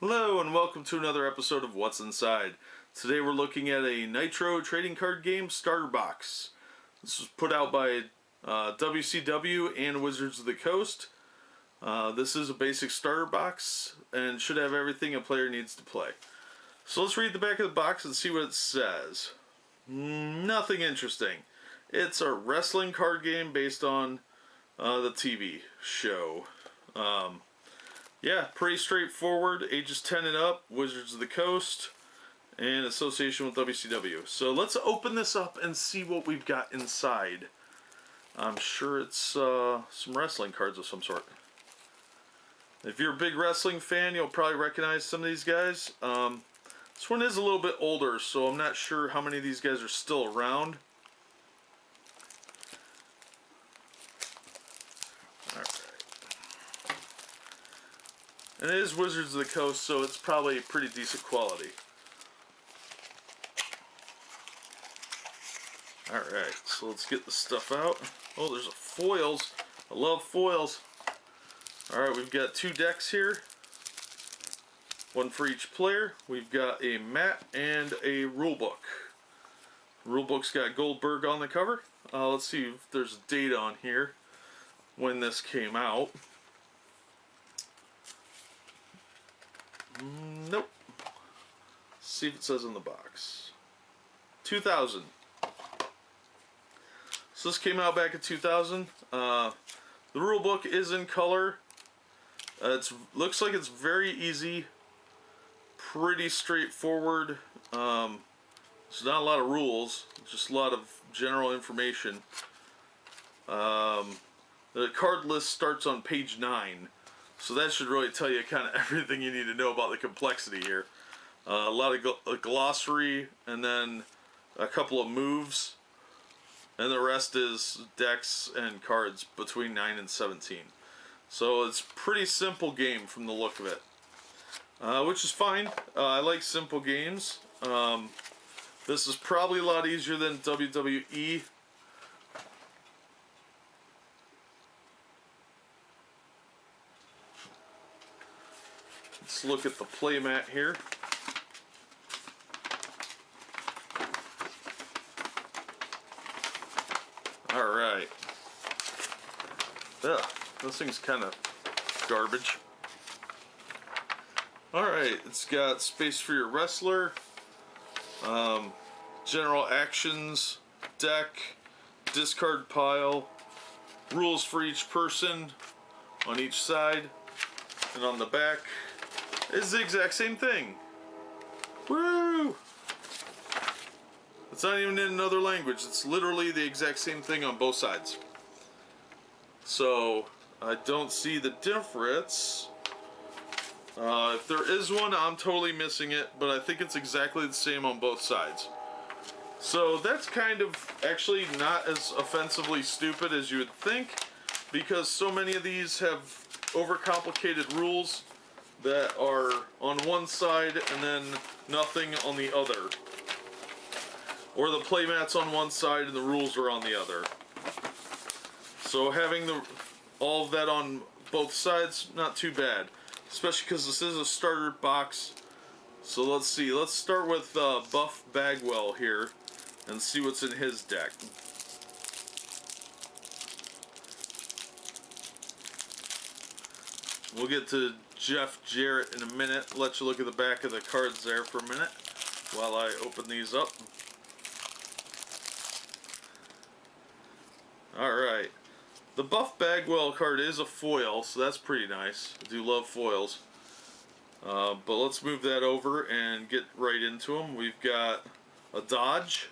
Hello and welcome to another episode of What's Inside. Today we're looking at a Nitro trading card game starter box. This was put out by WCW and Wizards of the Coast. This is a basic starter box and should have everything a player needs to play. So let's read the back of the box and see what it says. Nothing interesting. It's a wrestling card game based on the TV show. Yeah, pretty straightforward. Ages 10 and up, Wizards of the Coast, and association with WCW. So let's open this up and see what we've got inside. I'm sure it's some wrestling cards of some sort. If you're a big wrestling fan, you'll probably recognize some of these guys. This one is a little bit older, so I'm not sure how many of these guys are still around. And it is Wizards of the Coast, so it's probably pretty decent quality. Alright, so let's get the stuff out. Oh, there's foils. I love foils. Alright, we've got two decks here. One for each player. We've got a mat and a rulebook. Rulebook's got Goldberg on the cover. Let's see if there's date on here when this came out. Nope. See if it says on the box. 2000. So this came out back in 2000. The rule book is in color. Looks like it's very easy. Pretty straightforward. There's not a lot of rules. Just a lot of general information. The card list starts on page 9. So that should really tell you kind of everything you need to know about the complexity here. A lot of glossary, and then a couple of moves, and the rest is decks and cards between 9 and 17. So it's a pretty simple game from the look of it, which is fine. I like simple games. This is probably a lot easier than WWE. Let's look at the playmat here. Alright. This thing's kind of garbage. Alright, it's got space for your wrestler, general actions, deck, discard pile, rules for each person on each side, and on the back is the exact same thing. Woo! It's not even in another language. It's literally the exact same thing on both sides. So I don't see the difference. If there is one, I'm totally missing it, but I think it's exactly the same on both sides. So that's kind of actually not as offensively stupid as you would think, because so many of these have overcomplicated rules that are on one side and then nothing on the other. Or the playmat's on one side and the rules are on the other. So having all of that on both sides, not too bad. Especially because this is a starter box. So let's see. Let's start with Buff Bagwell here and see what's in his deck. We'll get to Jeff Jarrett in a minute. Let you look at the back of the cards there for a minute while I open these up. Alright. The Buff Bagwell card is a foil, so that's pretty nice. I do love foils. But let's move that over and get right into them. We've got a dodge.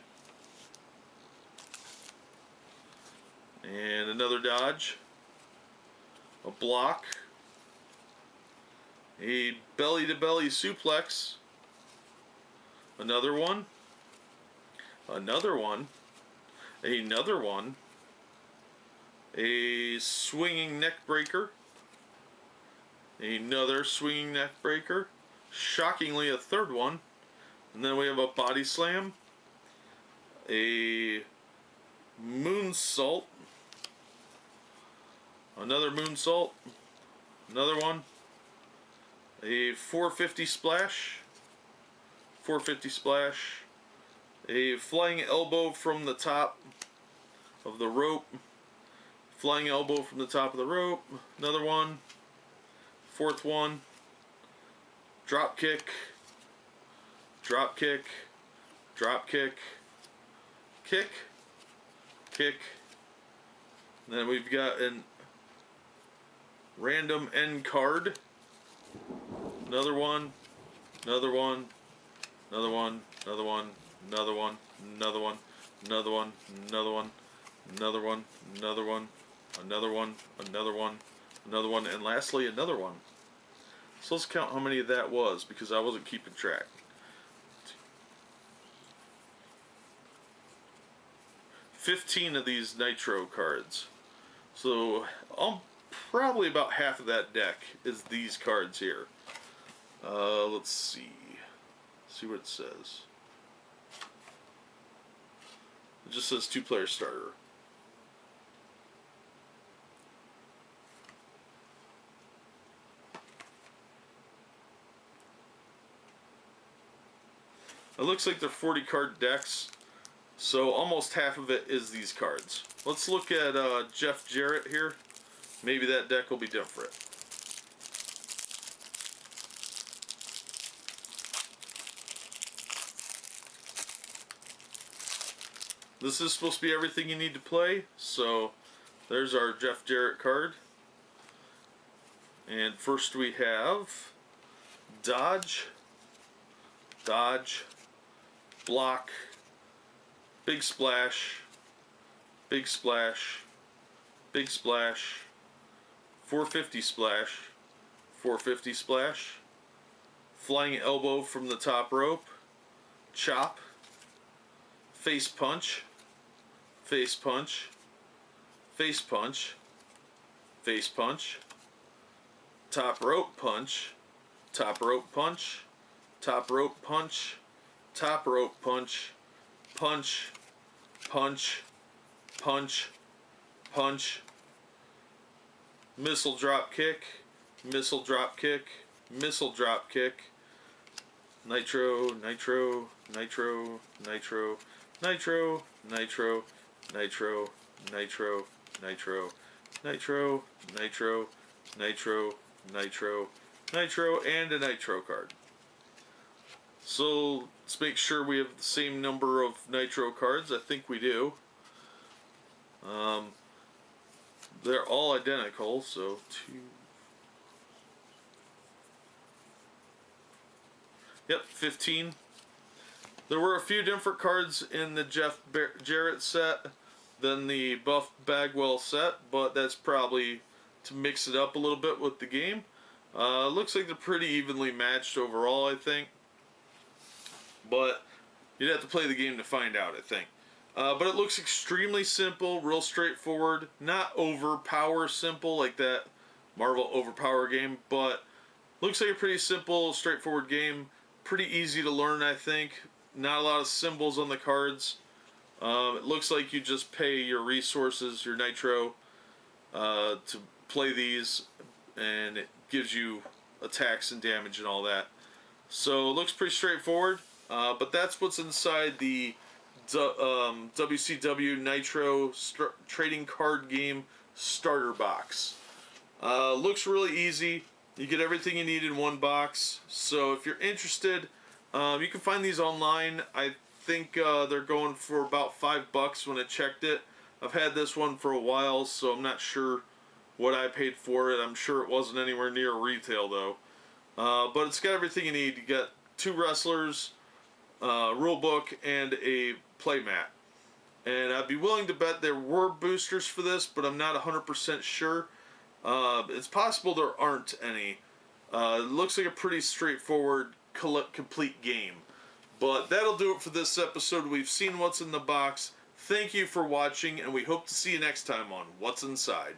And another dodge. A block. A belly-to-belly suplex. Another one. Another one. Another one. A swinging neck breaker. Another swinging neck breaker. Shockingly, a third one. And then we have a body slam. A moonsault. Another moonsault. Another one. a 450 splash, 450 splash, a flying elbow from the top of the rope, flying elbow from the top of the rope, another one, fourth one, drop kick, drop kick, drop kick, kick, kick. And then we've got an random end card, another one, another one, another one, another one, another one, another one, another one, another one, another one, another one, another one, another one, another one, and lastly another one. So let's count how many that was, because I wasn't keeping track. 15 of these Nitro cards. So probably about half of that deck is these cards here. Let's see. See what it says. It just says 2-player starter. It looks like they're 40 card decks, so almost half of it is these cards. Let's look at Jeff Jarrett here. Maybe that deck will be different. This is supposed to be everything you need to play, so there's our Jeff Jarrett card. And first we have dodge, dodge, block, big splash, big splash, big splash, 450 splash, 450 splash, flying elbow from the top rope, chop, face punch, face punch, face punch, face punch, top rope punch, top rope punch, top rope punch, top rope punch, punch, punch, punch, punch, missile drop kick, missile drop kick, missile drop kick, nitro, nitro, nitro, nitro, nitro, nitro, nitro, nitro, nitro, nitro, nitro, nitro, nitro, nitro, and a nitro card. So let's make sure we have the same number of nitro cards. I think we do. They're all identical, so 2. Yep, 15. There were a few different cards in the Jeff Jarrett set than the Buff Bagwell set, but that's probably to mix it up a little bit with the game. Looks like they're pretty evenly matched overall, I think. But you'd have to play the game to find out, I think. But it looks extremely simple, real straightforward, not overpower simple like that Marvel Overpower game, but looks like a pretty simple, straightforward game. Pretty easy to learn, I think. Not a lot of symbols on the cards. It looks like you just pay your resources, your nitro, to play these, and it gives you attacks and damage and all that. So it looks pretty straightforward. But that's what's inside the WCW Nitro trading card game starter box. Looks really easy. You get everything you need in one box. So if you're interested, you can find these online. I think they're going for about $5 when I checked it. I've had this one for a while, so I'm not sure what I paid for it. I'm sure it wasn't anywhere near retail though. But it's got everything you need. You got 2 wrestlers, rule book, and a playmat. And I'd be willing to bet there were boosters for this, but I'm not 100% sure. It's possible there aren't any. It looks like a pretty straightforward, complete game. But that'll do it for this episode. We've seen what's in the box. Thank you for watching, and we hope to see you next time on What's Inside.